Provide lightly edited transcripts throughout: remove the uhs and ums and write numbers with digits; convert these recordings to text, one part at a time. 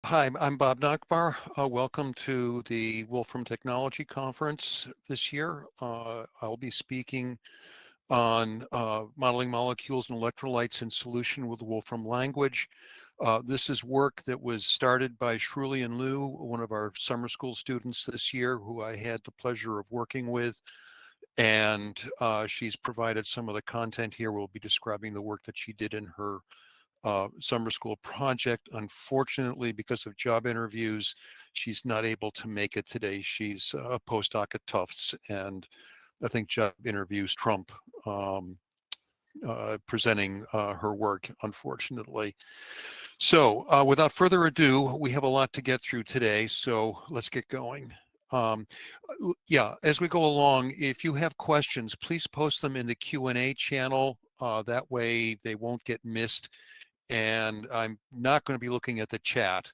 Hi, I'm Bob Nachbar. Welcome to the Wolfram Technology Conference this year. I'll be speaking on modeling molecules and electrolytes in solution with the Wolfram language. This is work that was started by Shruly and Liu, one of our summer school students this year, who I had the pleasure of working with. And she's provided some of the content here. We'll be describing the work that she did in her summer school project. Unfortunately, because of job interviews, she's not able to make it today. She's a postdoc at Tufts, and I think job interviews trump presenting her work, unfortunately. So without further ado, we have a lot to get through today, so let's get going. Yeah, as we go along, if you have questions, please post them in the Q&A channel. That way they won't get missed. And I'm not going to be looking at the chat.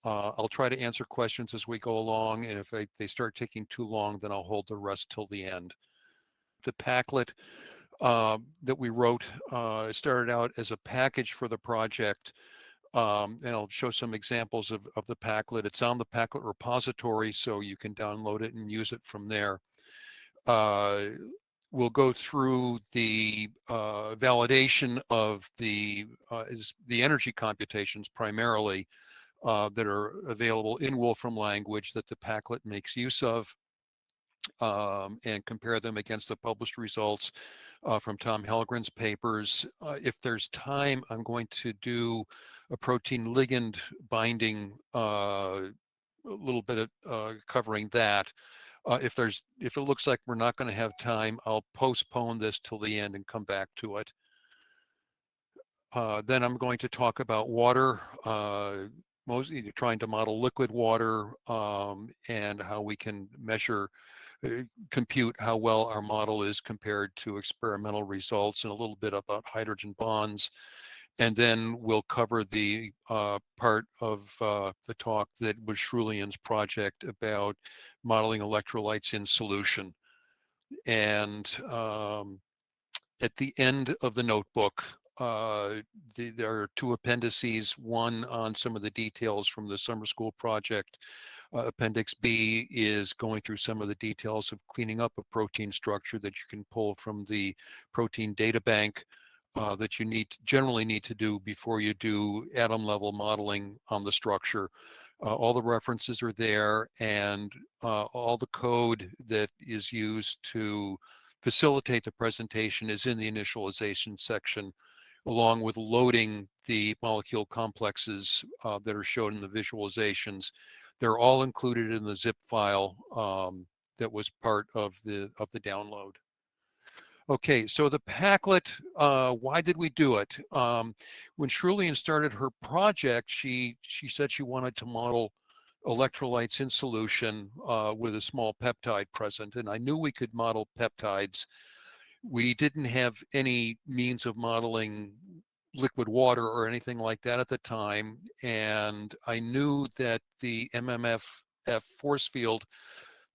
I'll try to answer questions as we go along, and if they start taking too long, then I'll hold the rest till the end. The Paclet that we wrote started out as a package for the project, and I'll show some examples of the Paclet. It's on the Paclet repository, so you can download it and use it from there. We'll go through the validation of the energy computations primarily that are available in Wolfram language that the Paclet makes use of, and compare them against the published results from Tom Helgren's papers. If there's time, I'm going to do a protein ligand binding, a little bit of covering that. If it looks like we're not going to have time, I'll postpone this till the end and come back to it. Then I'm going to talk about water, mostly trying to model liquid water, and how we can measure, compute how well our model is compared to experimental results, and a little bit about hydrogen bonds. And then we'll cover the part of the talk that was Shrulian's project about modeling electrolytes in solution. And at the end of the notebook, there are two appendices, one on some of the details from the summer school project. Appendix B is going through some of the details of cleaning up a protein structure that you can pull from the protein data bank that you generally need to do before you do atom level modeling on the structure. All the references are there, and all the code that is used to facilitate the presentation is in the initialization section, along with loading the molecule complexes that are shown in the visualizations. They're all included in the zip file that was part of the download. Okay, so the Paclet, why did we do it? When Shrulian started her project, she said she wanted to model electrolytes in solution with a small peptide present, and I knew we could model peptides. We didn't have any means of modeling liquid water or anything like that at the time, and I knew that the MMFF force field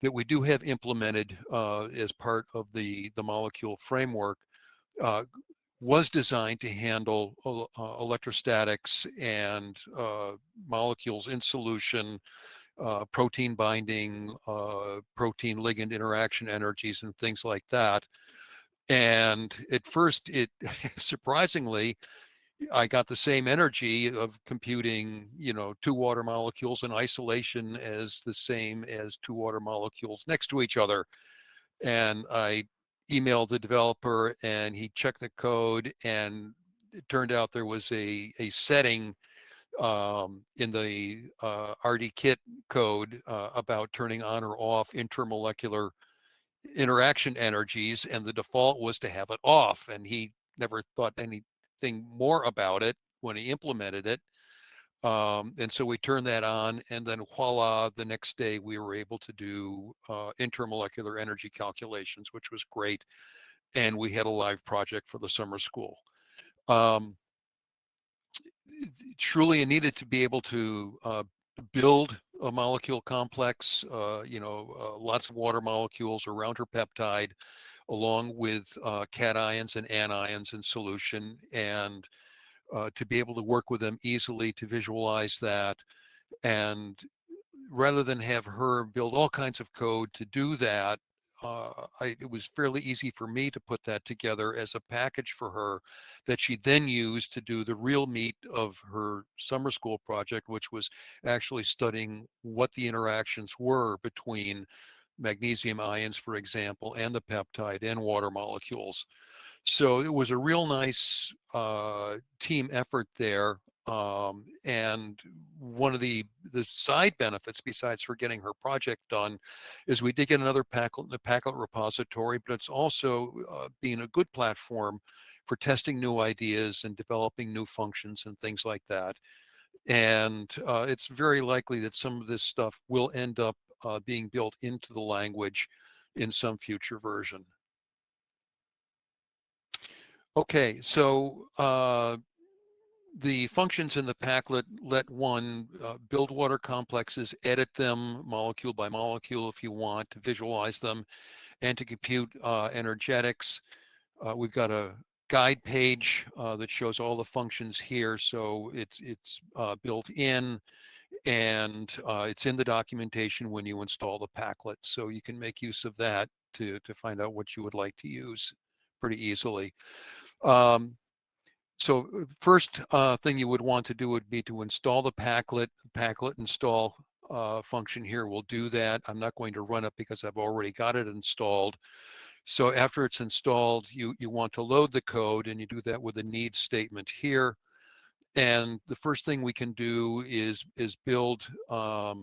that we do have implemented as part of the molecule framework was designed to handle electrostatics and molecules in solution, protein binding, protein ligand interaction energies, and things like that. And at first, surprisingly, I got the same energy of computing, two water molecules in isolation as the same as two water molecules next to each other. And I emailed the developer, and he checked the code, and it turned out there was a setting in the RDKit code about turning on or off intermolecular interaction energies, and the default was to have it off, and he never thought anything more about it when he implemented it. And so we turned that on, and then voila, the next day we were able to do intermolecular energy calculations, which was great. And we had a live project for the summer school. Truly, it needed to be able to build a molecule complex, lots of water molecules around her peptide, along with cations and anions in solution, and to be able to work with them easily, to visualize that, And rather than have her build all kinds of code to do that, it was fairly easy for me to put that together as a package for her that she then used to do the real meat of her summer school project, which was actually studying what the interactions were between magnesium ions, for example, and the peptide and water molecules. So it was a real nice team effort there. And one of the side benefits, besides her getting her project done, is we did get another packlet in the packlet repository, but it's also being a good platform for testing new ideas and developing new functions and things like that. And it's very likely that some of this stuff will end up being built into the language in some future version. Okay, so the functions in the packlet let one build water complexes, edit them molecule by molecule if you want to visualize them, and to compute energetics. We've got a guide page that shows all the functions here, so it's built in, and it's in the documentation when you install the packlet, so you can make use of that to find out what you would like to use pretty easily. So first thing you would want to do would be to install the packlet install function here will do that. I'm not going to run it because I've already got it installed. So after it's installed, you want to load the code, and you do that with a needs statement here. And the first thing we can do is build a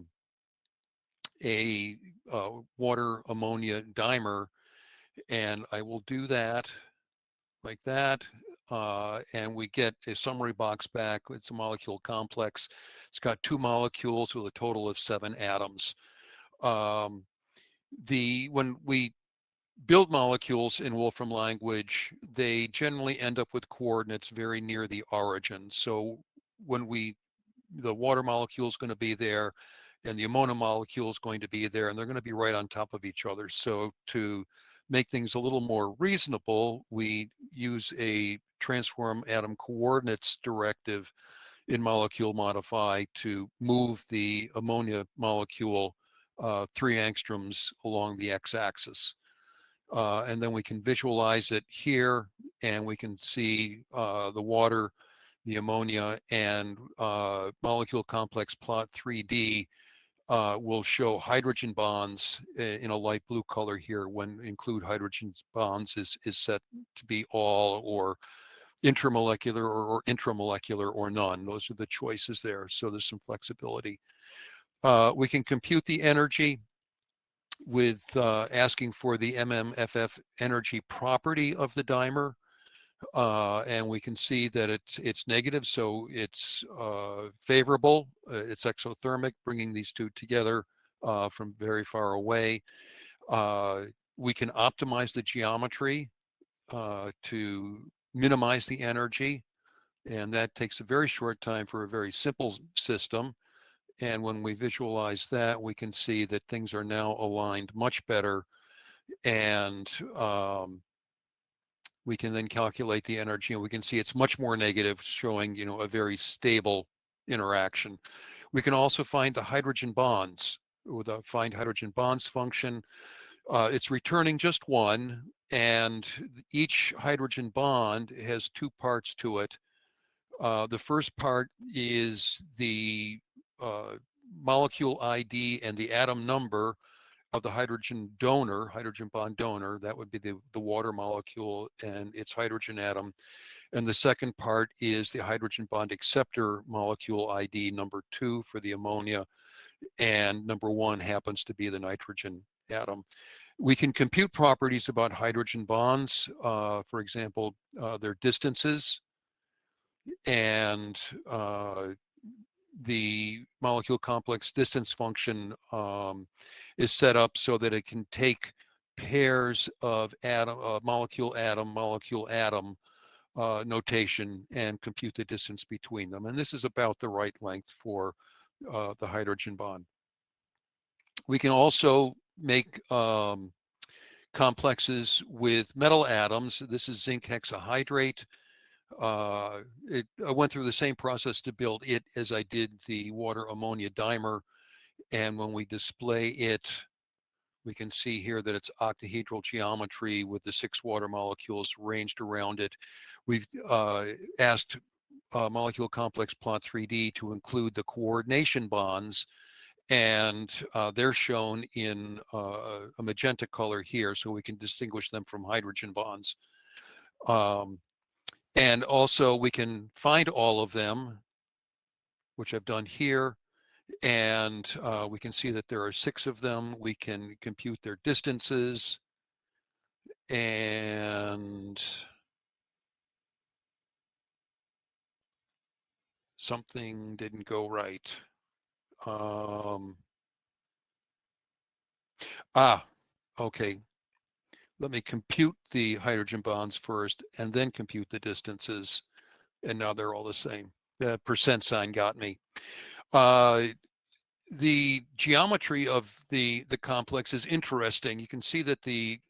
water ammonia dimer, and I will do that like that. And we get a summary box back. It's a molecule complex. It's got 2 molecules with a total of 7 atoms. When we build molecules in Wolfram language, they generally end up with coordinates very near the origin. So when the water molecule is going to be there, and the ammonia molecule is going to be there, and they're going to be right on top of each other. So to make things a little more reasonable, we use a transform atom coordinates directive in molecule modify to move the ammonia molecule 3 angstroms along the x-axis. And then we can visualize it here, and we can see the water, the ammonia, and molecule complex plot 3D will show hydrogen bonds in a light blue color here when include hydrogen bonds is set to be all, or intermolecular, or intramolecular, or none. Those are the choices there. So there's some flexibility. We can compute the energy with asking for the MMFF energy property of the dimer. And we can see that it's negative, so it's favorable. It's exothermic, bringing these two together from very far away. We can optimize the geometry to minimize the energy, and that takes a very short time for a very simple system. And when we visualize that, we can see that things are now aligned much better, and we can then calculate the energy, and we can see it's much more negative, showing a very stable interaction. We can also find the hydrogen bonds with a find hydrogen bonds function. It's returning just one, and each hydrogen bond has 2 parts to it. The first part is the molecule ID and the atom number of the hydrogen donor, hydrogen bond donor. That would be the water molecule and its hydrogen atom. And the second part is the hydrogen bond acceptor molecule ID number 2 for the ammonia, and number 1 happens to be the nitrogen atom. We can compute properties about hydrogen bonds, for example, their distances, and the molecule complex distance function is set up so that it can take pairs of atom, molecule atom notation and compute the distance between them. And this is about the right length for the hydrogen bond. We can also make complexes with metal atoms. This is zinc hexahydrate. I went through the same process to build it as I did the water ammonia dimer. And when we display it, we can see here that it's octahedral geometry with the 6 water molecules arranged around it. We've asked MoleculeComplex Plot 3D to include the coordination bonds, and they're shown in a magenta color here, so we can distinguish them from hydrogen bonds. And also we can find all of them, which I've done here, and we can see that there are 6 of them. We can compute their distances, and something didn't go right. Okay. Let me compute the hydrogen bonds first and then compute the distances. And now they're all the same. The percent sign got me. The geometry of the complex is interesting. You can see that the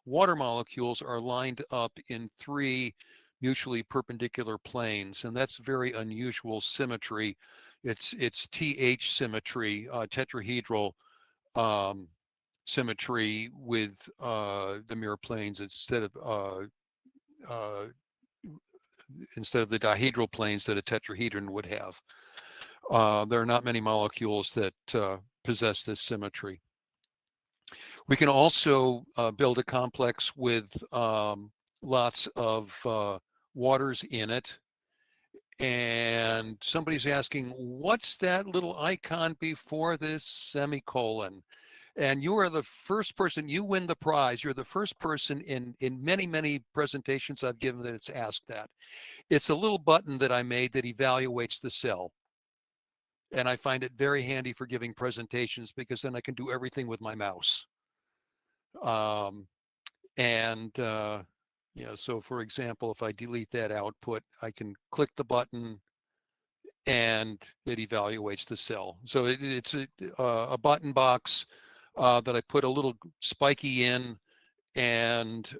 water molecules are lined up in 3 mutually perpendicular planes, and that's very unusual symmetry. It's TH symmetry, tetrahedral symmetry with the mirror planes instead of the dihedral planes that a tetrahedron would have. There are not many molecules that possess this symmetry. We can also build a complex with lots of waters in it. And somebody's asking, what's that little icon before this semicolon? And you are the first person, you win the prize. You're the first person in many, many presentations I've given that it's asked that. It's a little button that I made that evaluates the cell. And I find it very handy for giving presentations because then I can do everything with my mouse. So for example, if I delete that output, I can click the button and it evaluates the cell. So it's a button box that I put a little spiky in, and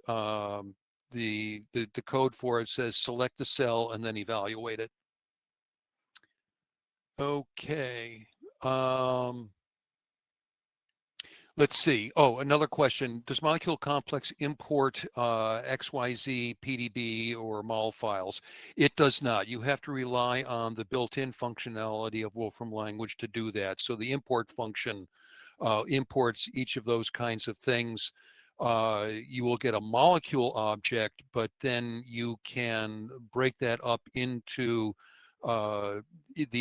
the code for it says select the cell and then evaluate it. Okay. Let's see. Oh, another question. Does MoleculeComplex import XYZ, PDB, or mol files? It does not. You have to rely on the built-in functionality of Wolfram Language to do that. So the import function imports each of those kinds of things. You will get a molecule object, but then you can break that up into the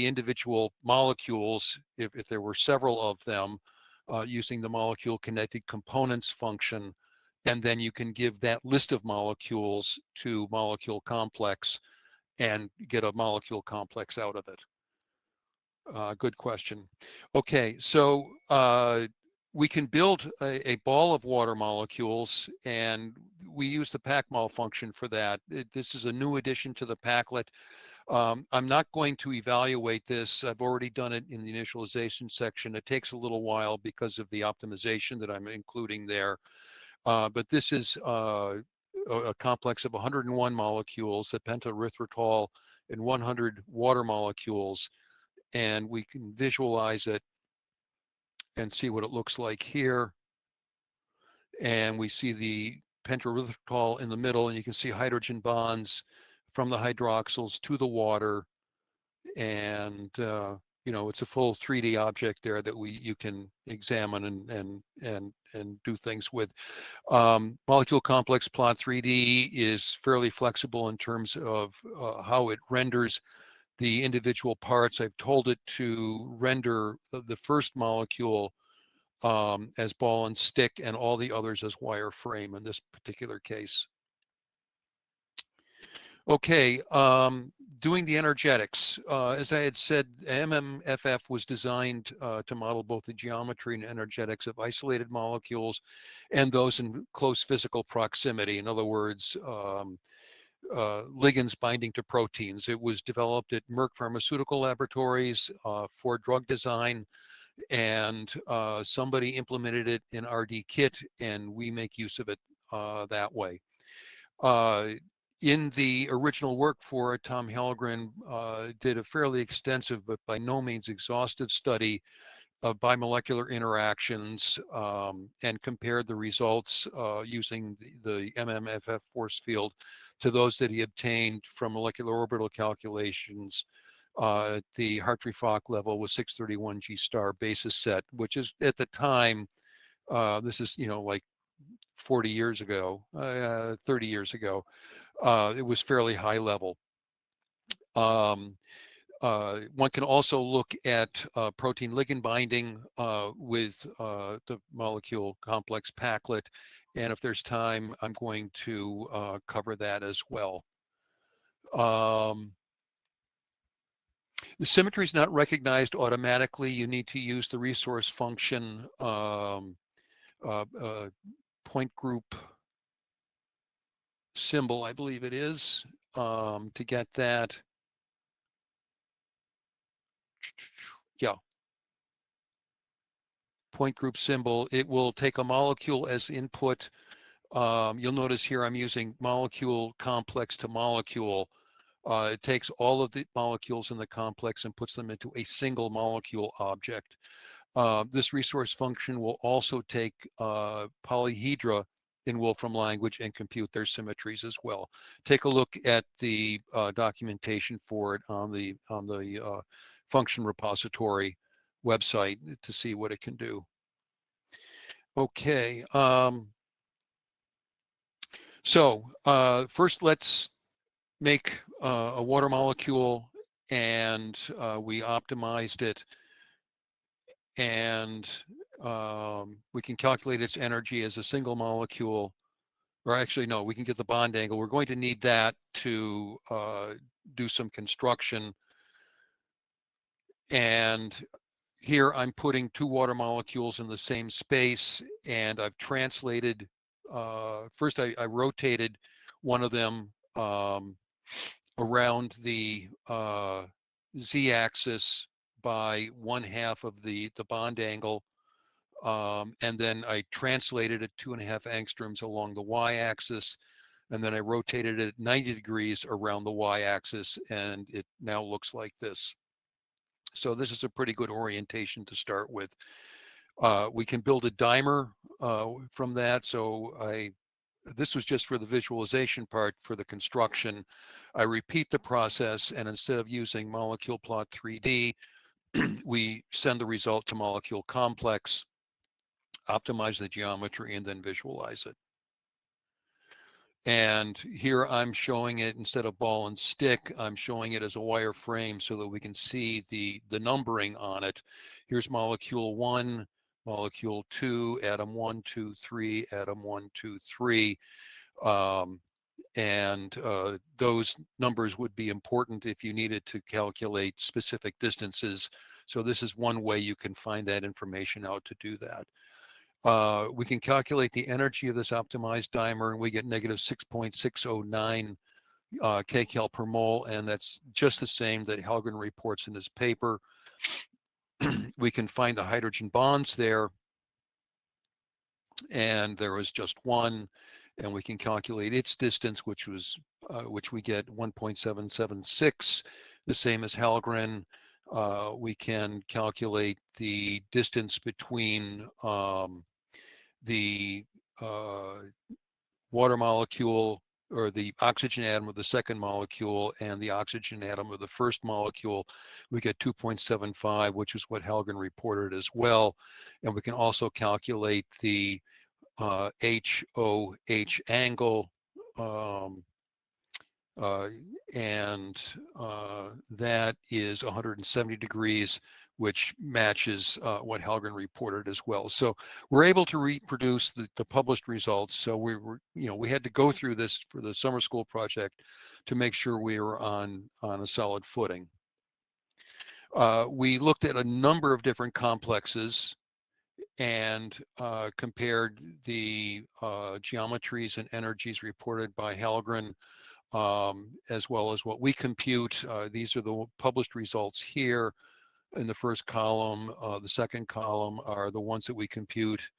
individual molecules, if there were several of them, using the molecule connected components function. And then you can give that list of molecules to MoleculeComplex and get a molecule complex out of it. Good question. Okay, so we can build a ball of water molecules, and we use the pacmol function for that. This is a new addition to the paclet. I'm not going to evaluate this. I've already done it in the initialization section. It takes a little while because of the optimization that I'm including there. But this is a complex of 101 molecules, the pentaerythritol, and 100 water molecules. And we can visualize it and see what it looks like here. And we see the pentaerythritol in the middle, and you can see hydrogen bonds from the hydroxyls to the water, and it's a full 3D object there that you can examine and do things with. MoleculeComplex Plot 3D is fairly flexible in terms of how it renders the individual parts. I've told it to render the first molecule as ball and stick, and all the others as wireframe in this particular case. Okay, doing the energetics. As I had said, MMFF was designed to model both the geometry and energetics of isolated molecules and those in close physical proximity. In other words, ligands binding to proteins. It was developed at Merck Pharmaceutical Laboratories for drug design, and somebody implemented it in RD Kit, and we make use of it that way. in the original work for it, Tom Helgren did a fairly extensive but by no means exhaustive study of bimolecular interactions and compared the results using the MMFF force field to those that he obtained from molecular orbital calculations. The Hartree-Fock level was 631 G star basis set, which is at the time, this is, like 40 years ago, 30 years ago, it was fairly high level. One can also look at protein ligand binding with the molecule complex paclet. And if there's time, I'm going to cover that as well. The symmetry is not recognized automatically. You need to use the resource function point group symbol, I believe it is, to get that. Yeah. Point group symbol. It will take a molecule as input. You'll notice here I'm using molecule complex to molecule. It takes all of the molecules in the complex and puts them into a single molecule object. This resource function will also take polyhedra in Wolfram language and compute their symmetries as well. Take a look at the documentation for it on the function repository website to see what it can do. Okay. So first let's make a water molecule, and we optimized it, and we can calculate its energy as a single molecule, or actually no, we can get the bond angle. We're going to need that to do some construction. And here I'm putting two water molecules in the same space, and I've translated, first I rotated one of them around the z-axis by 1/2 of the bond angle, and then I translated it 2.5 angstroms along the y-axis, and then I rotated it 90 degrees around the y-axis, and it now looks like this. So this is a pretty good orientation to start with. We can build a dimer from that. So this was just for the visualization part. For the construction, I repeat the process, and instead of using MoleculePlot 3D, we send the result to MoleculeComplex, optimize the geometry, and then visualize it. And here I'm showing it, instead of ball and stick, I'm showing it as a wireframe so that we can see the numbering on it. Here's molecule 1, molecule 2, atom 1, 2, 3, atom 1, 2, 3. And those numbers would be important if you needed to calculate specific distances. So this is one way you can find that information out to do that. We can calculate the energy of this optimized dimer, and we get negative 6.609 kcal per mole, and that's just the same that Helgren reports in his paper. We can find the hydrogen bonds there, and there was just one, and we can calculate its distance, which we get 1.776, the same as Helgren. We can calculate the distance between the water molecule, or the oxygen atom of the second molecule, and the oxygen atom of the first molecule. We get 2.75, which is what Helgren reported as well. And we can also calculate the HOH angle, and that is 170 degrees, which matches what Helgren reported as well. So we're able to reproduce the published results. So we had to go through this for the summer school project to make sure we were on a solid footing. We looked at a number of different complexes and compared the geometries and energies reported by Helgren, as well as what we compute. These are the published results here in the first column. The second column are the ones that we compute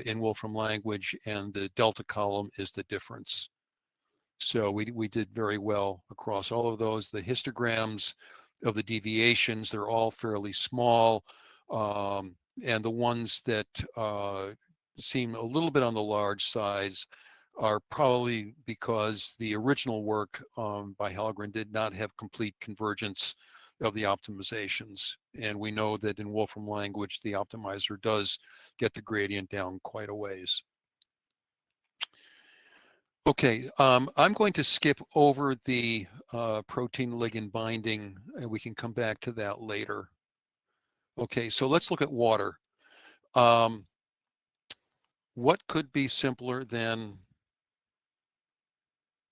in Wolfram language, and the delta column is the difference. So we did very well across all of those. The histograms of the deviations, they're all fairly small. And the ones that seem a little bit on the large size are probably because the original work by Hallgren did not have complete convergence of the optimizations. And we know that in Wolfram Language, the optimizer does get the gradient down quite a ways. Okay, I'm going to skip over the protein ligand binding, and we can come back to that later. Okay, so let's look at water. What could be simpler than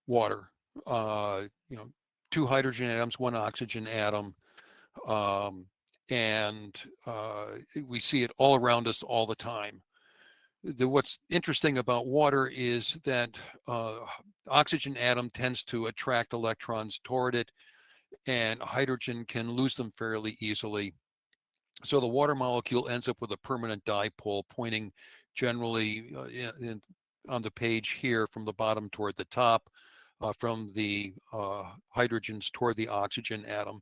water? You know, 2 hydrogen atoms, 1 oxygen atom, and we see it all around us all the time. What's interesting about water is that oxygen atom tends to attract electrons toward it, and hydrogen can lose them fairly easily. So the water molecule ends up with a permanent dipole pointing generally on the page here from the bottom toward the top, from the hydrogens toward the oxygen atom.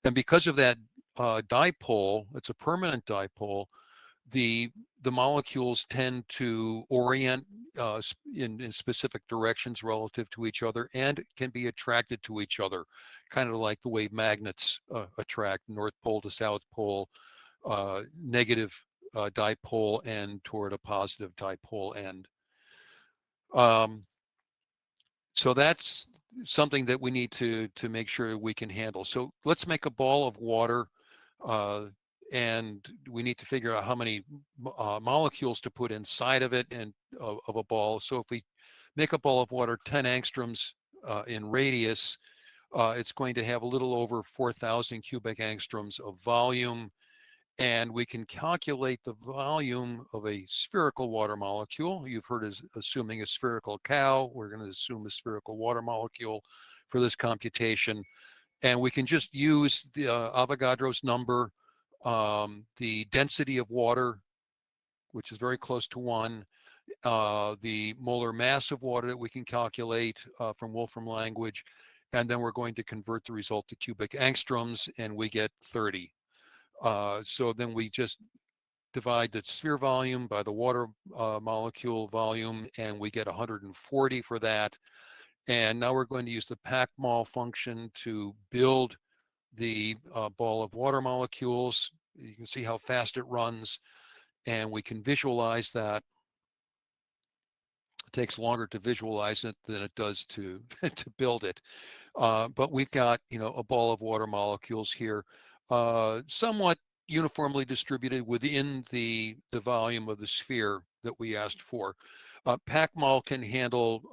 And because of that dipole, it's a permanent dipole, the molecules tend to orient in specific directions relative to each other and can be attracted to each other, kind of like the way magnets attract North Pole to South Pole, negative dipole end toward a positive dipole end. So that's something that we need to make sure we can handle. So let's make a ball of water, and we need to figure out how many molecules to put inside of it and of a ball. So if we make a ball of water 10 angstroms in radius, it's going to have a little over 4,000 cubic angstroms of volume. And we can calculate the volume of a spherical water molecule. You've heard us assuming a spherical cow. We're going to assume a spherical water molecule for this computation. And we can just use the Avogadro's number, the density of water, which is very close to 1, the molar mass of water that we can calculate from Wolfram Language, and then we're going to convert the result to cubic angstroms, and we get 30. So then we just divide the sphere volume by the water molecule volume, and we get 140 for that. And now we're going to use the pacmol function to build the ball of water molecules. You can see how fast it runs, and we can visualize that. It takes longer to visualize it than it does to to build it. But we've got, you know, a ball of water molecules here, somewhat uniformly distributed within the volume of the sphere that we asked for. pacmol can handle,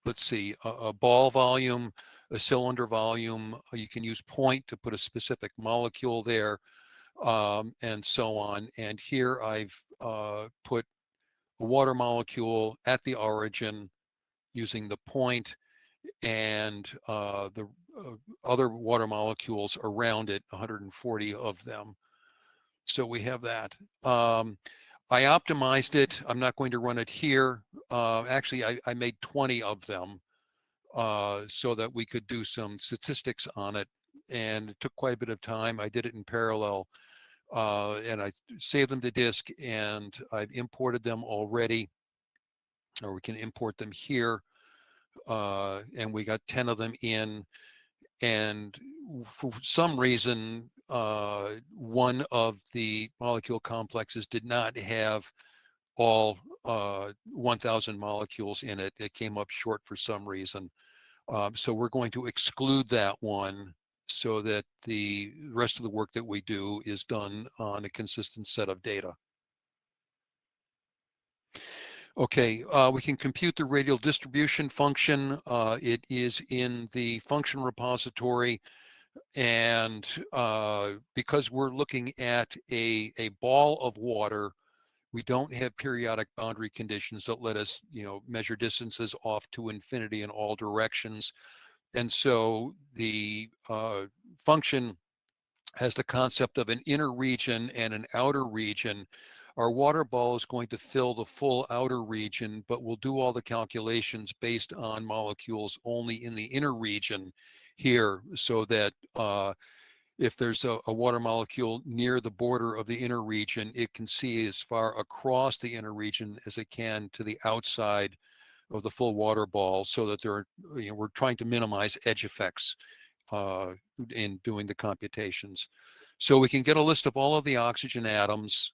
let's see, a ball volume, a cylinder volume. You can use point to put a specific molecule there, and so on. And here I've put a water molecule at the origin using the point, and the other water molecules around it, 140 of them. So we have that. I optimized it. I'm not going to run it here. Actually, I made 20 of them so that we could do some statistics on it. And it took quite a bit of time. I did it in parallel. And I saved them to disk, and I've imported them already, or we can import them here. And we got 10 of them in. And for some reason, one of the molecule complexes did not have all 1,000 molecules in it. It came up short for some reason. So we're going to exclude that one so that the rest of the work that we do is done on a consistent set of data. Okay, we can compute the radial distribution function. It is in the function repository. And because we're looking at a ball of water, we don't have periodic boundary conditions that let us, you know, measure distances off to infinity in all directions. And so the function has the concept of an inner region and an outer region. our water ball is going to fill the full outer region, but we'll do all the calculations based on molecules only in the inner region here, so that if there's a water molecule near the border of the inner region, it can see as far across the inner region as it can to the outside of the full water ball, so that we're trying to minimize edge effects in doing the computations. So we can get a list of all of the oxygen atoms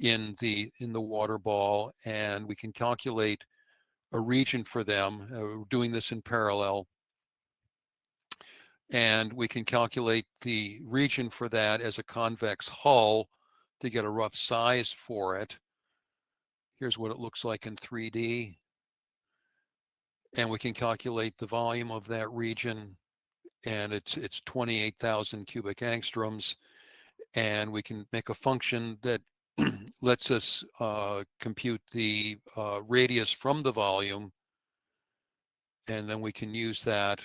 in the water ball, and we can calculate a region for them. We're doing this in parallel. And we can calculate the region for that as a convex hull to get a rough size for it. Here's what it looks like in 3D. And we can calculate the volume of that region, and it's 28,000 cubic angstroms. And we can make a function that lets us compute the radius from the volume, and then we can use that.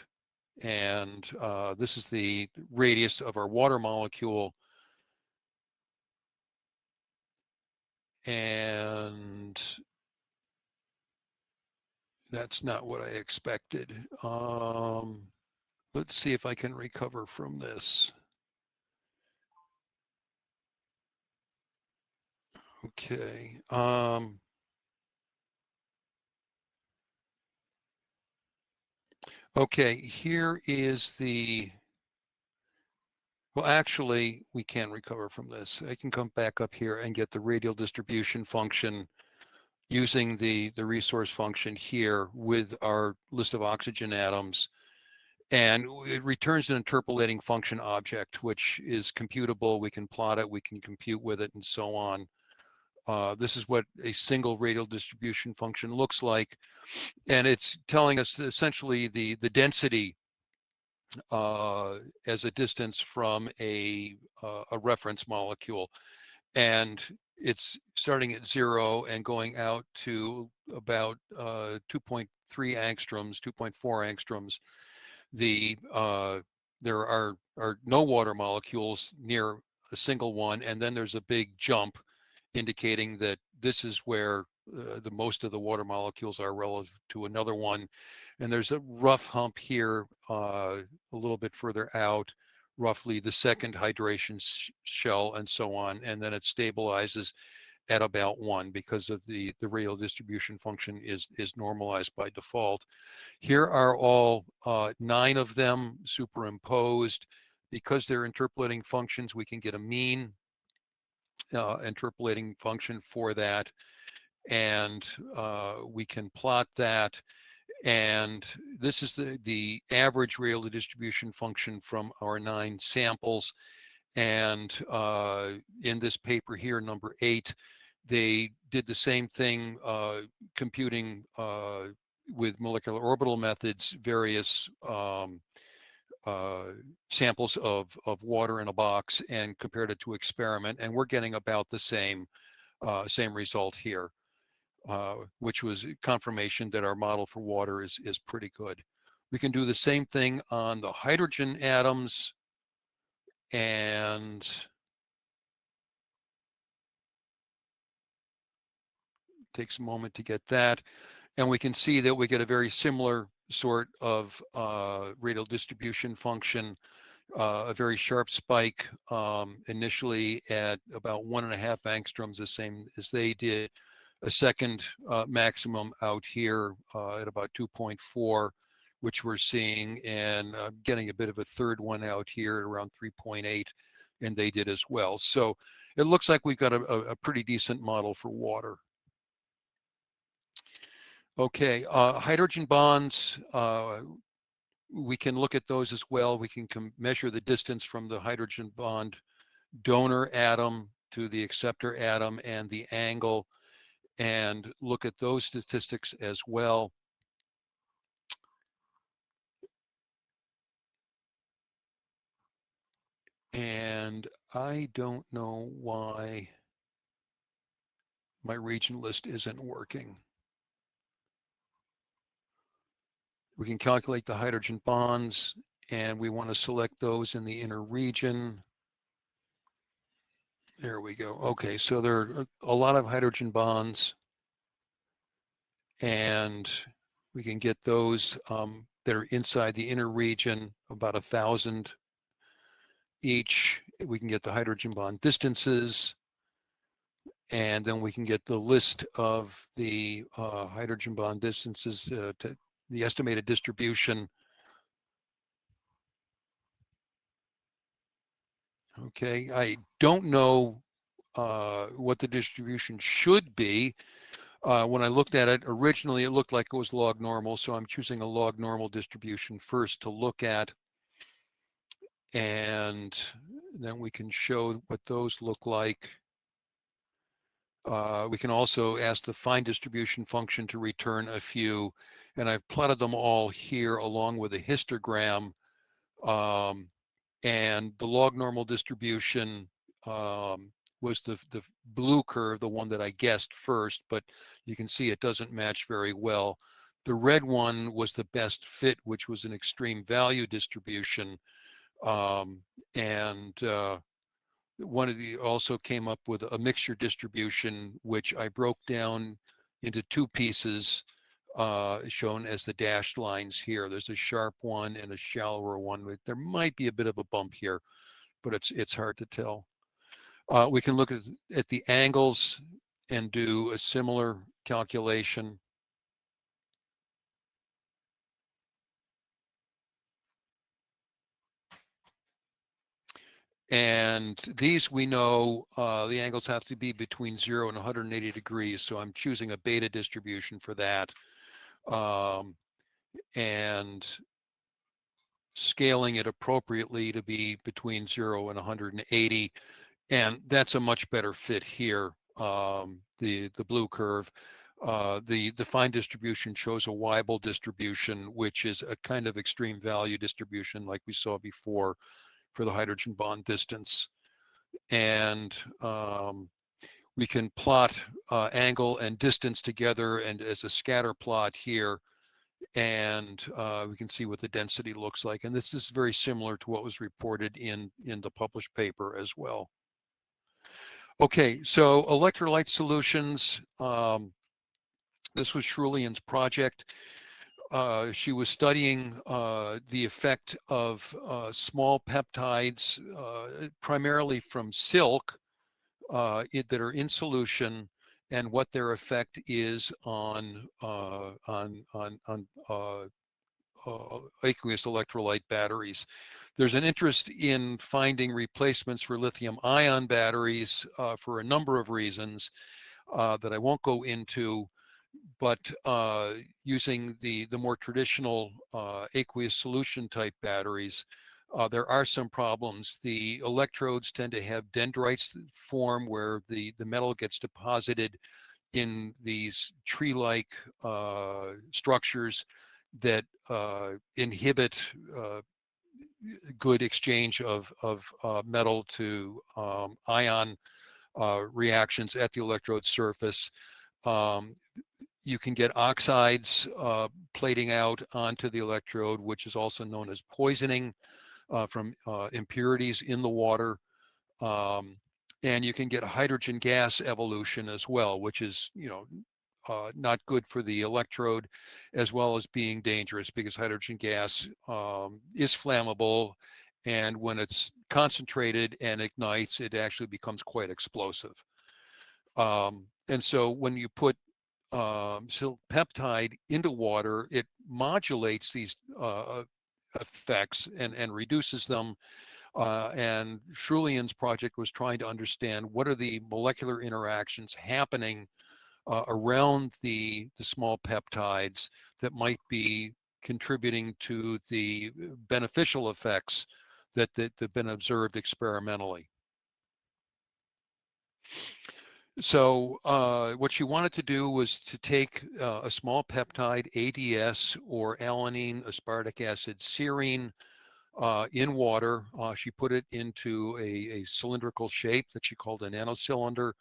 And this is the radius of our water molecule. And that's not what I expected. Let's see if I can recover from this. Okay. Okay, here is the, well, actually, we can recover from this. I can come back up here and get the radial distribution function using the resource function here with our list of oxygen atoms. And it returns an interpolating function object, which is computable. We can plot it, we can compute with it, and so on. This is what a single radial distribution function looks like. And it's telling us essentially the density as a distance from a reference molecule. And it's starting at 0 and going out to about 2.3 angstroms, 2.4 angstroms. There are no water molecules near a single one, and then there's a big jump indicating that this is where the most of the water molecules are relative to another one. And there's a rough hump here a little bit further out, roughly the second hydration shell, and so on. And then it stabilizes at about 1 because of the radial distribution function is normalized by default. Here are all 9 of them superimposed. Because they're interpolating functions, we can get a mean interpolating function for that, and we can plot that. And this is the average radial distribution function from our 9 samples. And in this paper here, number 8, they did the same thing, computing with molecular orbital methods, various samples of water in a box, and compared it to experiment. And we're getting about the same result here, which was confirmation that our model for water is pretty good. We can do the same thing on the hydrogen atoms, and takes a moment to get that. And we can see that we get a very similar sort of radial distribution function, a very sharp spike initially at about 1.5 angstroms, the same as they did. A second maximum out here at about 2.4, which we're seeing, and getting a bit of a third one out here at around 3.8, and they did as well. So it looks like we've got a pretty decent model for water. Okay, hydrogen bonds, we can look at those as well. We can measure the distance from the hydrogen bond donor atom to the acceptor atom and the angle, and look at those statistics as well. And I don't know why my region list isn't working. We can calculate the hydrogen bonds, and we want to select those in the inner region. There we go. Okay, so there are a lot of hydrogen bonds, and we can get those that are inside the inner region, about 1,000 each. We can get the hydrogen bond distances, and then we can get the list of the hydrogen bond distances to the estimated distribution. Okay, I don't know what the distribution should be. When I looked at it originally, it looked like it was log normal, so I'm choosing a log normal distribution first to look at, and then we can show what those look like. We can also ask the fine distribution function to return a few, and I've plotted them all here along with a histogram. Um, and the log normal distribution was the blue curve, the one that I guessed first, but you can see it doesn't match very well. The red one was the best fit, which was an extreme value distribution. And one of the also came up with a mixture distribution, which I broke down into two pieces, shown as the dashed lines here. There's a sharp one and a shallower one. There might be a bit of a bump here, but it's hard to tell. We can look at the angles and do a similar calculation. And these we know the angles have to be between 0 and 180 degrees. So I'm choosing a beta distribution for that. And scaling it appropriately to be between 0 and 180. And that's a much better fit here, the blue curve. The fine distribution shows a Weibull distribution, which is a kind of extreme value distribution like we saw before for the hydrogen bond distance. And we can plot angle and distance together and as a scatter plot here, and we can see what the density looks like. And this is very similar to what was reported in the published paper as well. Okay, so electrolyte solutions. This was Shrulian's project. She was studying the effect of small peptides, primarily from silk, that are in solution, and what their effect is on aqueous electrolyte batteries. There's an interest in finding replacements for lithium-ion batteries for a number of reasons that I won't go into, but using the more traditional aqueous solution type batteries, there are some problems. The electrodes tend to have dendrites form where the metal gets deposited in these tree-like structures that inhibit good exchange of metal to ion reactions at the electrode surface. You can get oxides plating out onto the electrode, which is also known as poisoning from impurities in the water. And you can get hydrogen gas evolution as well, which is, not good for the electrode, as well as being dangerous because hydrogen gas is flammable, and when it's concentrated and ignites, it actually becomes quite explosive. And so when you put silk peptide into water, it modulates these effects and reduces them. And Shrulian's project was trying to understand what are the molecular interactions happening around the small peptides that might be contributing to the beneficial effects that have been observed experimentally. So what she wanted to do was to take a small peptide, ADS, or alanine aspartic acid serine, in water. She put it into a cylindrical shape that she called a nanocylinder.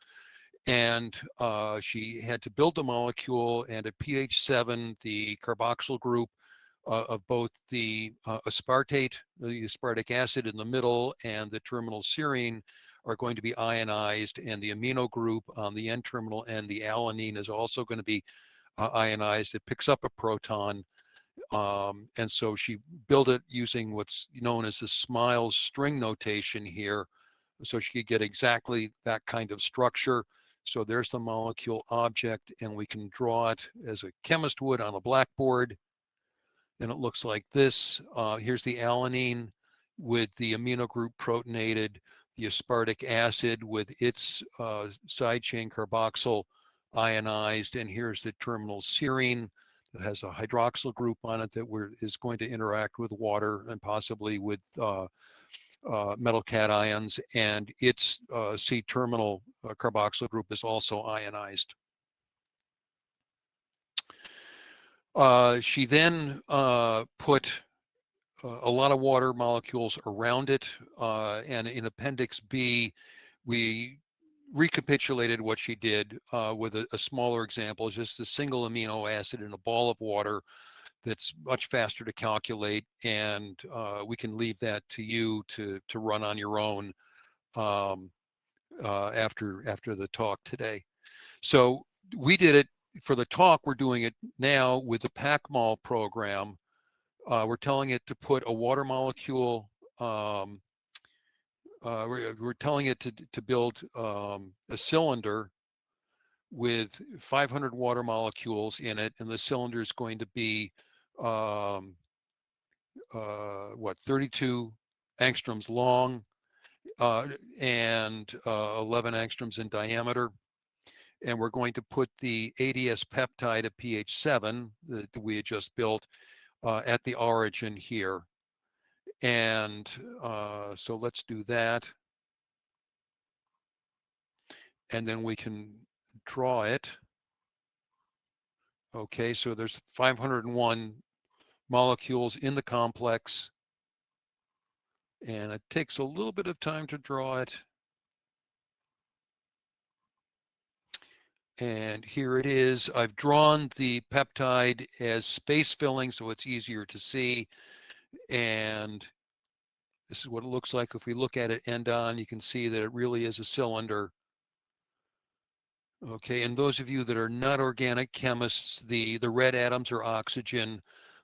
And she had to build the molecule, and at pH 7, the carboxyl group of both the aspartate, the aspartic acid in the middle, and the terminal serine are going to be ionized, and the amino group on the N-terminal and the alanine is also going to be ionized. It picks up a proton, and so she built it using what's known as the Smiles string notation here, so she could get exactly that kind of structure. So there's the molecule object, and we can draw it as a chemist would on a blackboard. And it looks like this. Here's the alanine with the amino group protonated, the aspartic acid with its side chain carboxyl ionized, and here's the terminal serine that has a hydroxyl group on it that is going to interact with water and possibly with metal cations, and its C-terminal carboxyl group is also ionized. She then put a lot of water molecules around it, and in Appendix B, we recapitulated what she did with a smaller example, just a single amino acid in a ball of water that's much faster to calculate, and we can leave that to you to run on your own after the talk today. So we did it for the talk. We're doing it now with the PacMol program. We're telling it to put a water molecule. We're telling it to build a cylinder with 500 water molecules in it, and the cylinder is going to be 32 angstroms long and 11 angstroms in diameter. And we're going to put the ADS peptide at pH 7 that we had just built at the origin here. And so let's do that. And then we can draw it. Okay, so there's 501 molecules in the complex. And it takes a little bit of time to draw it. And here it is. I've drawn the peptide as space filling, so it's easier to see. And this is what it looks like. If we look at it end on, you can see that it really is a cylinder. Okay, and those of you that are not organic chemists, the red atoms are oxygen,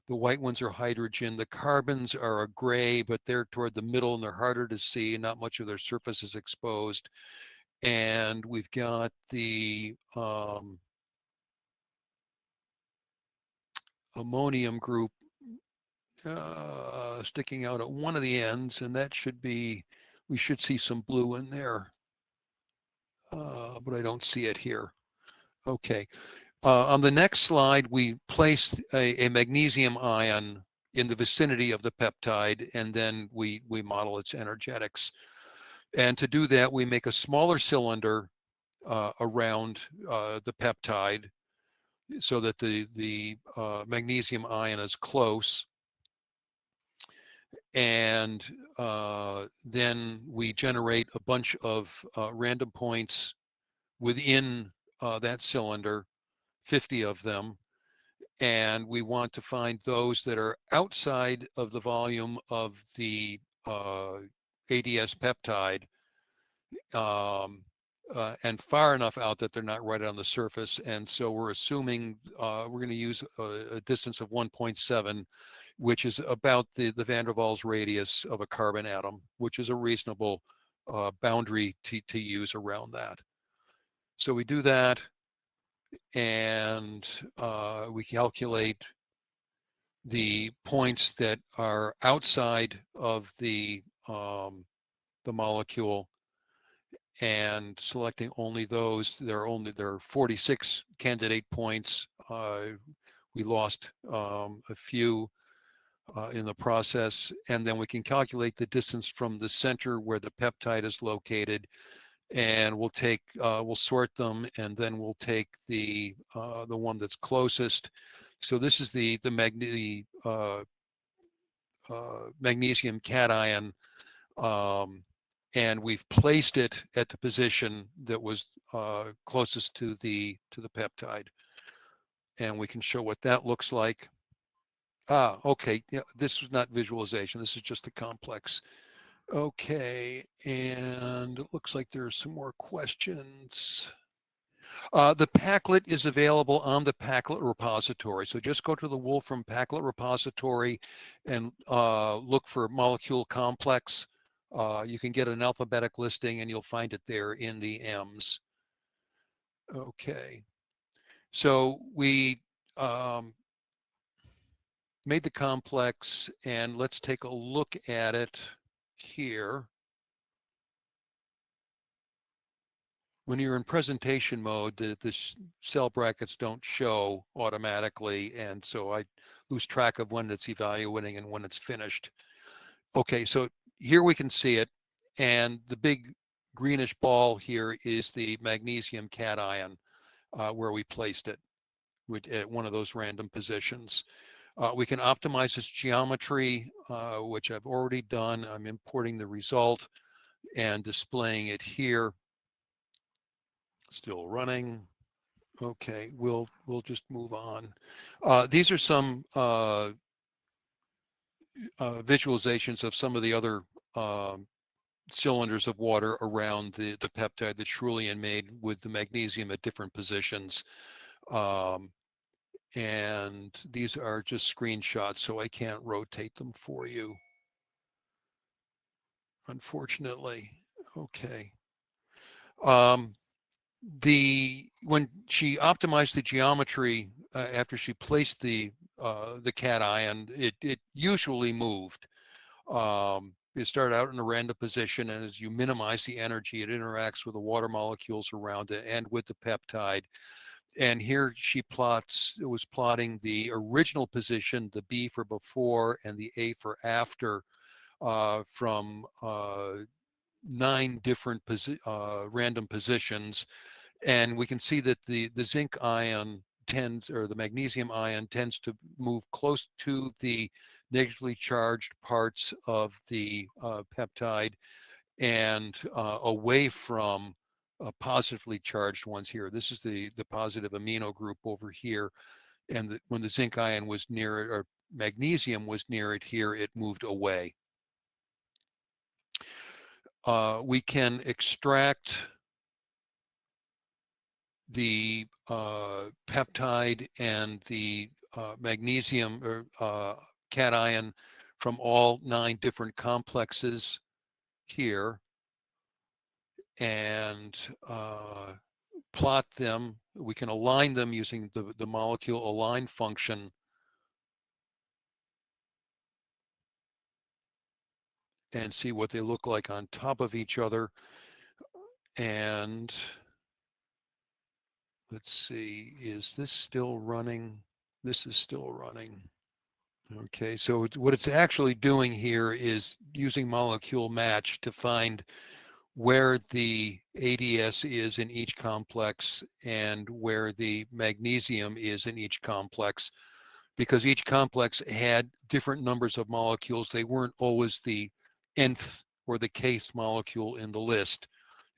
the white ones are hydrogen, the carbons are a gray, but they're toward the middle and they're harder to see, not much of their surface is exposed. And we've got the ammonium group sticking out at one of the ends, and that should be, we should see some blue in there, but I don't see it here. Okay. On the next slide, we place a magnesium ion in the vicinity of the peptide, and then we model its energetics. And to do that, we make a smaller cylinder around the peptide so that the magnesium ion is close. And then we generate a bunch of random points within that cylinder, 50 of them, and we want to find those that are outside of the volume of the ADS peptide, and far enough out that they're not right on the surface. And so we're assuming we're going to use a distance of 1.7, which is about the van der Waals radius of a carbon atom, which is a reasonable boundary to use around that. So we do that, and we calculate the points that are outside of the molecule, and selecting only those. There are 46 candidate points. We lost a few in the process, and then we can calculate the distance from the center where the peptide is located, and we'll sort them, and then we'll take the one that's closest. So this is the magnesium cation, and we've placed it at the position that was closest to the peptide, and we can show what that looks like. Okay. Yeah, this is not visualization. This is just the complex. Okay, and it looks like there's some more questions. The paclet is available on the paclet repository. So just go to the Wolfram paclet repository and look for MoleculeComplex. You can get an alphabetic listing and you'll find it there in the M's. Okay, so we made the complex and let's take a look at it here. When you're in presentation mode, the cell brackets don't show automatically, and so I lose track of when it's evaluating and when it's finished. Okay, so here we can see it, and the big greenish ball here is the magnesium cation where we placed it at one of those random positions. We can optimize its geometry, which I've already done. I'm importing the result and displaying it here. Still running. Okay, we'll just move on. These are some visualizations of some of the other cylinders of water around the peptide that Shrullian made with the magnesium at different positions. And these are just screenshots, so I can't rotate them for you, unfortunately. Okay. When she optimized the geometry after she placed the cation, it usually moved. It started out in a random position, and as you minimize the energy, it interacts with the water molecules around it and with the peptide. And here it was plotting the original position, the B for before and the A for after, from 9 different random positions. And we can see that the zinc ion or the magnesium ion tends to move close to the negatively charged parts of the peptide and away from positively charged ones here. This is the positive amino group over here. And when the zinc ion was near it, or magnesium was near it here, it moved away. We can extract the peptide and the magnesium or cation from all 9 different complexes here and plot them. We can align them using the molecule align function and see what they look like on top of each other. And let's see, is this still running? This is still running. Okay, so what it's actually doing here is using molecule match to find where the ADS is in each complex and where the magnesium is in each complex, because each complex had different numbers of molecules. They weren't always the nth or the kth molecule in the list.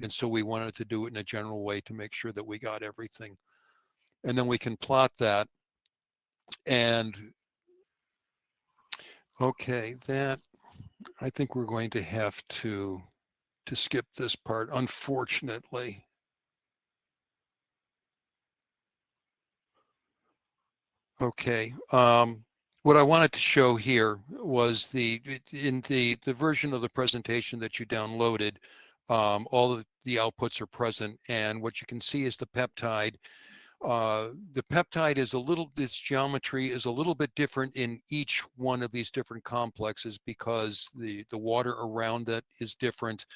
And so we wanted to do it in a general way to make sure that we got everything. And then we can plot that. And okay, that I think we're going to have to skip this part, unfortunately. Okay. What I wanted to show here was in the version of the presentation that you downloaded, all of the outputs are present, and what you can see is the peptide. The peptide is its geometry is a little bit different in each one of these different complexes because the water around it is different,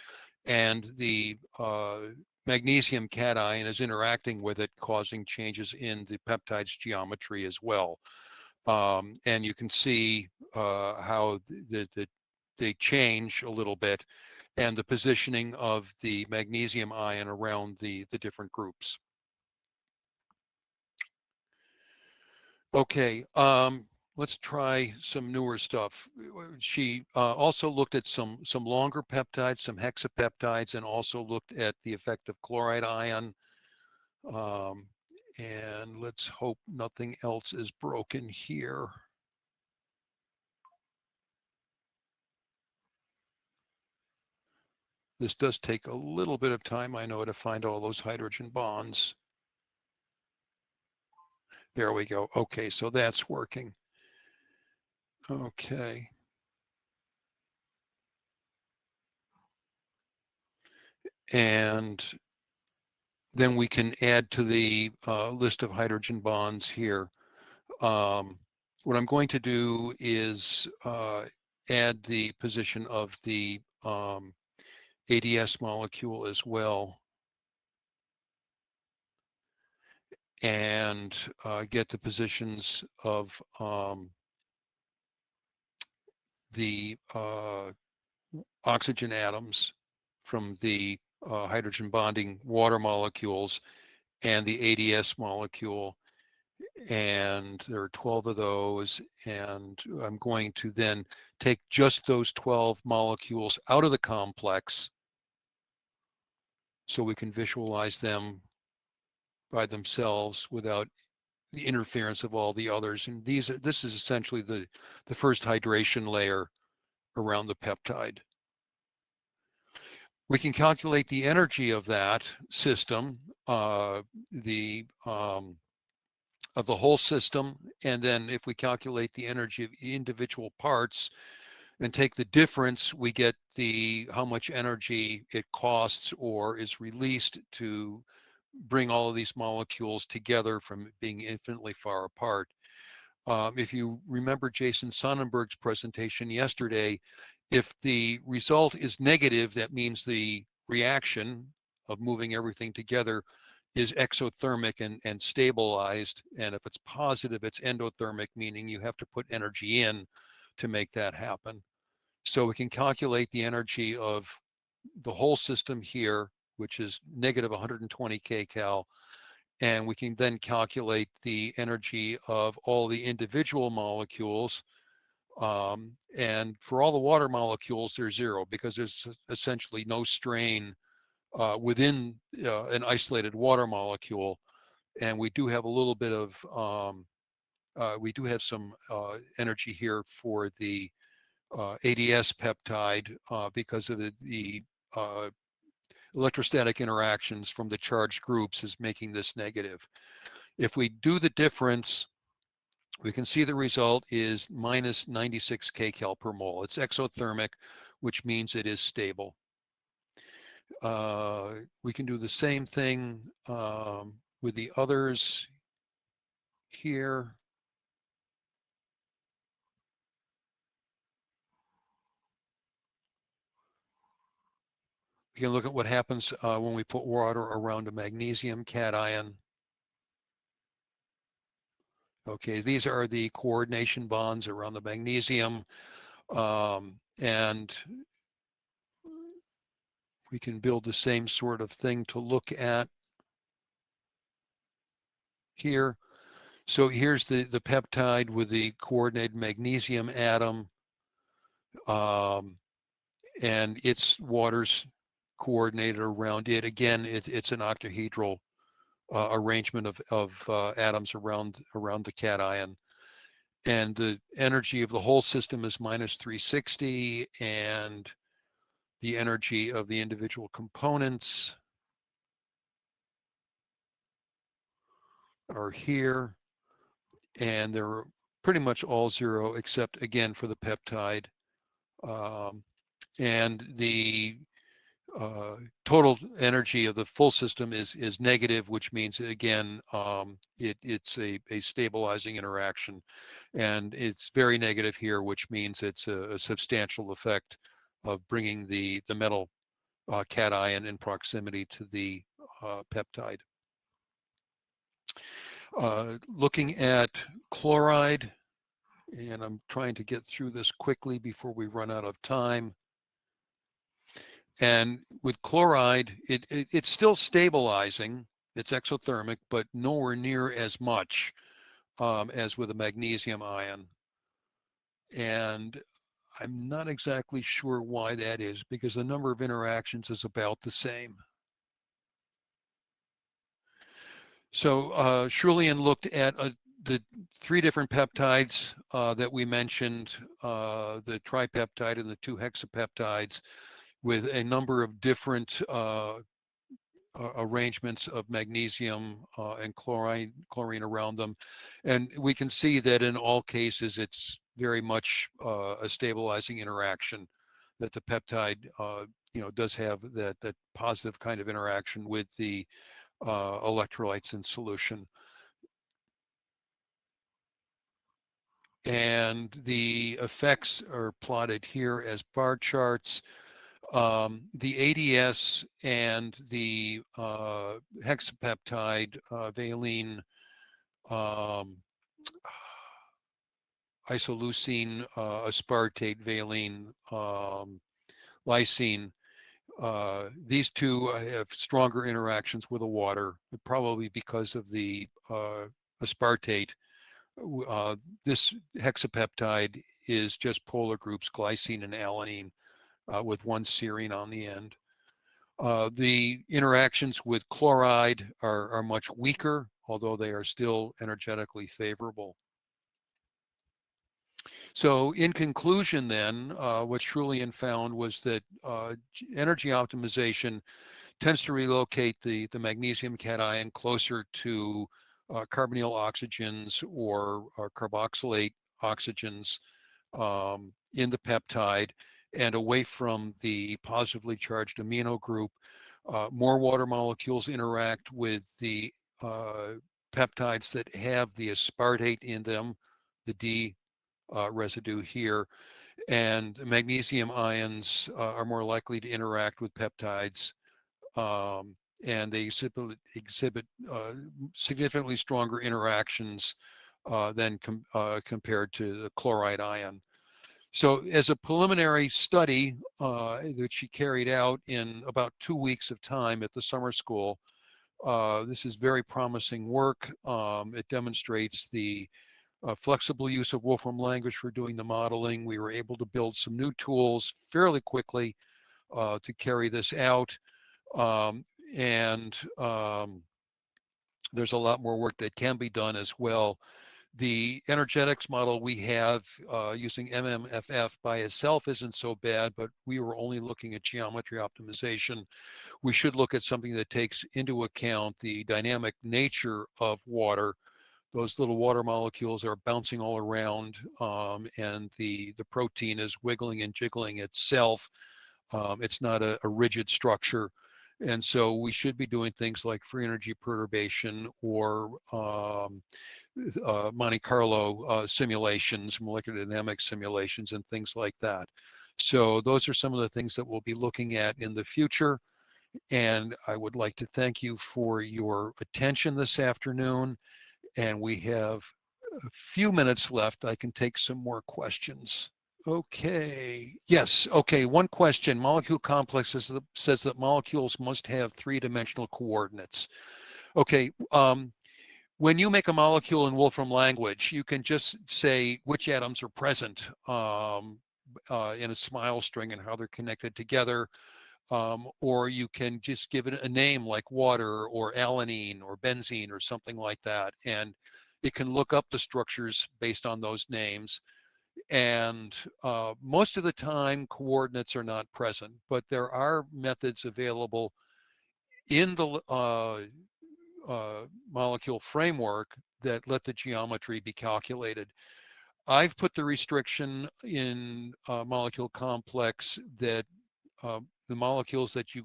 and the magnesium cation is interacting with it, causing changes in the peptide's geometry as well. And you can see how they change a little bit, and the positioning of the magnesium ion around the different groups. Okay, let's try some newer stuff. She also looked at some longer peptides, some hexapeptides, and also looked at the effect of chloride ion. And let's hope nothing else is broken here. This does take a little bit of time, I know, to find all those hydrogen bonds. There we go. Okay, so that's working. Okay. And then we can add to the list of hydrogen bonds here. What I'm going to do is add the position of the ADS molecule as well, and get the positions of the oxygen atoms from the hydrogen bonding water molecules and the ADS molecule. And there are 12 of those, and I'm going to then take just those 12 molecules out of the complex so we can visualize them by themselves without the interference of all the others. And this is essentially the first hydration layer around the peptide. We can calculate the energy of that system, of the whole system, and then if we calculate the energy of individual parts and take the difference, we get how much energy it costs or is released to bring all of these molecules together from being infinitely far apart. If you remember Jason Sonnenberg's presentation yesterday, if the result is negative, that means the reaction of moving everything together is exothermic and stabilized. And if it's positive, it's endothermic, meaning you have to put energy in to make that happen. So we can calculate the energy of the whole system here, which is negative 120 kcal. And we can then calculate the energy of all the individual molecules. And for all the water molecules, they're zero because there's essentially no strain within an isolated water molecule. And we do have a little bit of, we do have some energy here for the ADS peptide because of the electrostatic interactions from the charged groups is making this negative. If we do the difference, we can see the result is minus 96 kcal per mole. It's exothermic, which means it is stable. We can do the same thing with the others here. We can look at what happens when we put water around a magnesium cation. Okay, these are the coordination bonds around the magnesium. And we can build the same sort of thing to look at here. So here's the peptide with the coordinated magnesium atom, and its water's coordinated around it. Again, it's an octahedral arrangement of atoms around the cation. And the energy of the whole system is minus 360, and the energy of the individual components are here. And they're pretty much all zero, except again for the peptide. And the total energy of the full system is negative, which means again it's a stabilizing interaction, and it's very negative here, which means it's a substantial effect of bringing the metal cation in proximity to the peptide. Looking at chloride, and I'm trying to get through this quickly before we run out of time. And with chloride, it's still stabilizing. It's exothermic, but nowhere near as much as with a magnesium ion. And I'm not exactly sure why that is, because the number of interactions is about the same. So Shulian looked at the 3 different peptides that we mentioned, the tripeptide and the 2 hexapeptides, with a number of different arrangements of magnesium and chlorine around them. And we can see that in all cases, it's very much a stabilizing interaction, that the peptide does have that positive kind of interaction with the electrolytes in solution. And the effects are plotted here as bar charts. The ADS and the hexapeptide valine isoleucine aspartate valine lysine, these two have stronger interactions with the water, probably because of the aspartate. This hexapeptide is just polar groups glycine and alanine with one serine on the end. The interactions with chloride are much weaker, although they are still energetically favorable. So in conclusion then, what Schulian found was that energy optimization tends to relocate the magnesium cation closer to carbonyl oxygens or carboxylate oxygens in the peptide and away from the positively charged amino group. More water molecules interact with the peptides that have the aspartate in them, the D residue here, and magnesium ions are more likely to interact with peptides, and they exhibit significantly stronger interactions than compared to the chloride ion. So as a preliminary study that she carried out in about 2 weeks of time at the summer school, this is very promising work. It demonstrates the flexible use of Wolfram Language for doing the modeling. We were able to build some new tools fairly quickly to carry this out. There's a lot more work that can be done as well. The energetics model we have using MMFF by itself isn't so bad, but we were only looking at geometry optimization. We should look at something that takes into account the dynamic nature of water. Those little water molecules are bouncing all around, and the protein is wiggling and jiggling itself. It's not a rigid structure. And so we should be doing things like free energy perturbation or Monte Carlo simulations, molecular dynamics simulations, and things like that. So those are some of the things that we'll be looking at in the future. And I would like to thank you for your attention this afternoon. And we have a few minutes left. I can take some more questions. Okay. Yes. Okay. One question. MoleculeComplex says that molecules must have three-dimensional coordinates. Okay. When you make a molecule in Wolfram Language, you can just say which atoms are present in a smile string and how they're connected together. Or you can just give it a name like water or alanine or benzene or something like that. And it can look up the structures based on those names. And most of the time, coordinates are not present, but there are methods available in the molecule framework that let the geometry be calculated. I've put the restriction in MoleculeComplex that the molecules that you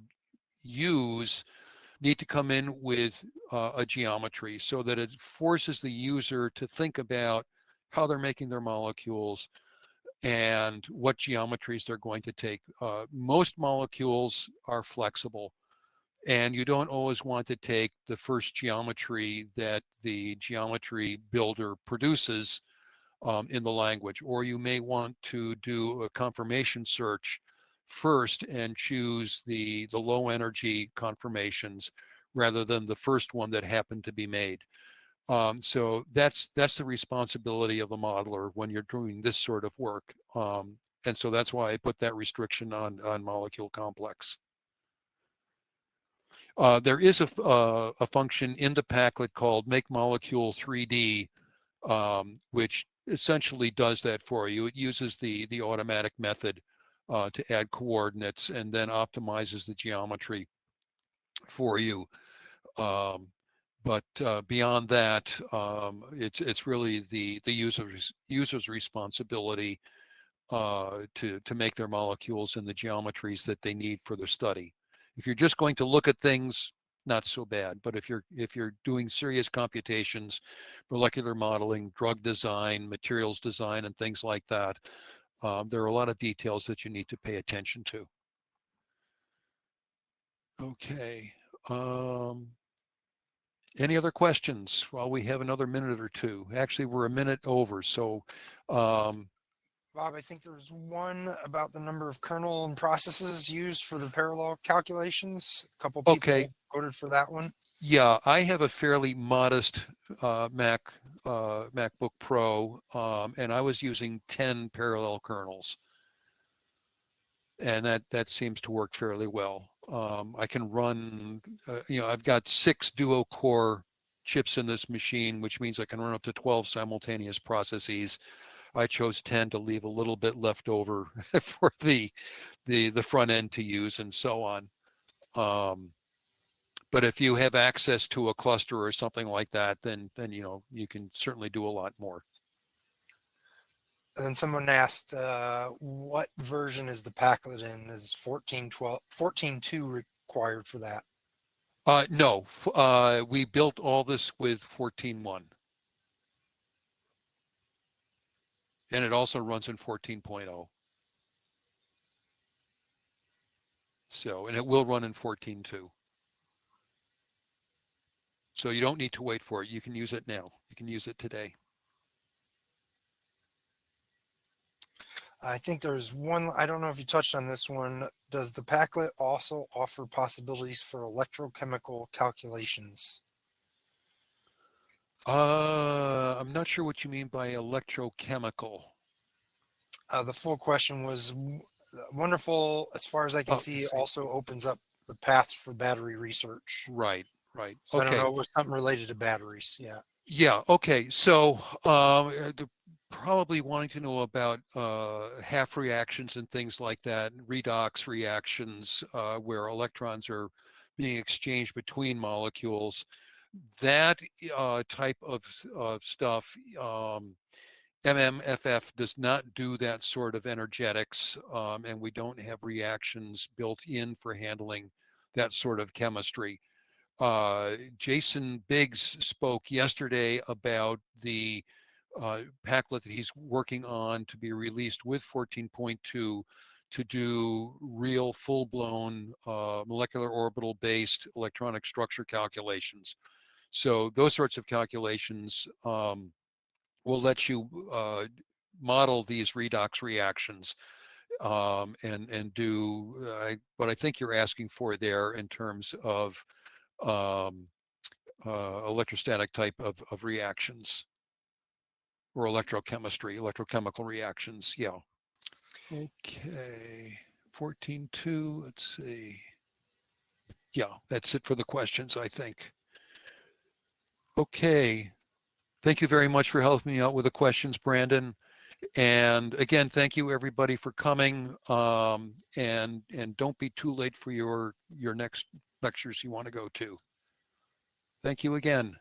use need to come in with a geometry so that it forces the user to think about how they're making their molecules and what geometries they're going to take. Most molecules are flexible, and you don't always want to take the first geometry that the geometry builder produces in the language, or you may want to do a confirmation search first and choose the low energy confirmations rather than the first one that happened to be made. So that's the responsibility of the modeler when you're doing this sort of work. And so that's why I put that restriction on MoleculeComplex. There is a function in the paclet called make molecule 3D, which essentially does that for you. It uses the automatic method to add coordinates, and then optimizes the geometry for you. But beyond that, it's really the user's responsibility to make their molecules in the geometries that they need for their study. If you're just going to look at things, not so bad. But if you're doing serious computations, molecular modeling, drug design, materials design, and things like that, there are a lot of details that you need to pay attention to. Okay. Any other questions while we have another minute or two? Actually, we're a minute over, so. Bob, I think there was one about the number of kernel and processes used for the parallel calculations. A couple people Okay. voted for that one. Yeah, I have a fairly modest MacBook Pro, and I was using 10 parallel kernels, and that seems to work fairly well. I can run, I've got 6 dual-core chips in this machine, which means I can run up to 12 simultaneous processes. I chose 10 to leave a little bit left over for the front end to use and so on. But if you have access to a cluster or something like that, then you can certainly do a lot more. And then someone asked, what version is the paclet in? Is 14.2 required for that? No, we built all this with 14.1. And it also runs in 14.0. So, and it will run in 14.2. So you don't need to wait for it. You can use it now. You can use it today. I think there's one, I don't know if you touched on this one. Does the paclet also offer possibilities for electrochemical calculations? I'm not sure what you mean by electrochemical. The full question was wonderful. As far as I can see, it also opens up the path for battery research. Right, right. So okay. I don't know, it was something related to batteries. Yeah. Yeah, okay. So probably wanting to know about half reactions and things like that, redox reactions where electrons are being exchanged between molecules. That type of stuff, MMFF does not do that sort of energetics, and we don't have reactions built in for handling that sort of chemistry. Jason Biggs spoke yesterday about the paclet that he's working on to be released with 14.2 to do real full-blown molecular orbital based electronic structure calculations. So those sorts of calculations will let you model these redox reactions and do what I think you're asking for there in terms of electrostatic type of reactions or electrochemical reactions. Yeah. Okay. 14.2, let's see. Yeah, that's it for the questions, I think. Okay. Thank you very much for helping me out with the questions, Brandon. And again, thank you everybody for coming. And don't be too late for your next lectures you want to go to. Thank you again.